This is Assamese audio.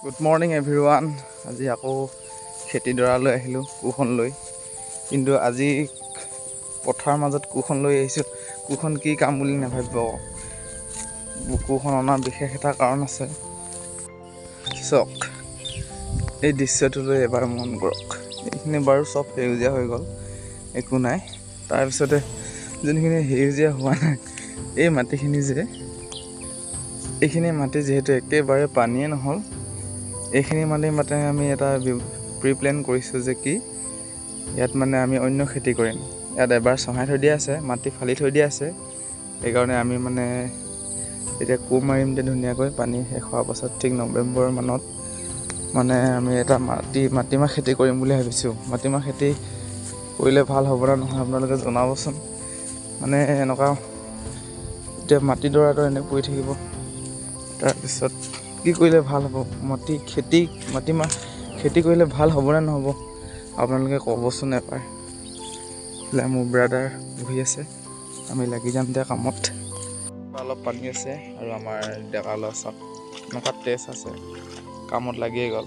Good morning everyone. আজি আকৌ খেতিডৰালৈ আহিলোঁ কোৰখন লৈ। কিন্তু আজি পথাৰৰ মাজত কোৰখন লৈ আহিছোঁ। কোৰখন কি কাম বুলি নাভাবিব। কোৰখন অনাৰ বিশেষ এটা কাৰণ আছে। চাওক, এই দৃশ্যটোলৈ এবাৰ মন কৰক। এইখিনি বাৰু চব সেউজীয়া হৈ গ'ল, একো নাই। তাৰপিছতে যোনখিনি সেউজীয়া হোৱা নাই, এই মাটিখিনি যে এইখিনি মাটি যিহেতু একেবাৰে পানীয়ে নহ'ল, এইখিনি মাটি আমি এটা প্ৰি প্লেন কৰিছোঁ যে কি ইয়াত মানে আমি অন্য খেতি কৰিম। ইয়াত এবাৰ চহাই থৈ দিয়া আছে, মাটি ফালি থৈ দিয়া আছে। সেইকাৰণে আমি মানে এতিয়া কোৰ মাৰিম যে ধুনীয়াকৈ পানী শেষ হোৱাৰ পাছত ঠিক নৱেম্বৰ মানত মানে আমি এটা মাটিমাহ খেতি কৰিম বুলি ভাবিছোঁ। মাটিমাহ খেতি কৰিলে ভাল হ'ব না নহয় আপোনালোকে জনাবচোন। মানে এনেকুৱা এতিয়া মাটিডৰাটো এনে পৰি থাকিব, তাৰপিছত কি কৰিলে ভাল হ'ব? মাটিমাহ খেতি কৰিলে ভাল হ'বনে নহ'ব আপোনালোকে ক'বচোন এবাৰ। মোৰ ব্ৰাদাৰ বহি আছে, আমি লাগি যাম এতিয়া কামত। অলপ পানী আছে আৰু আমাৰ ডেকা ল'ৰা চাওক এনেকুৱা তেজ আছে, কামত লাগিয়ে গ'ল।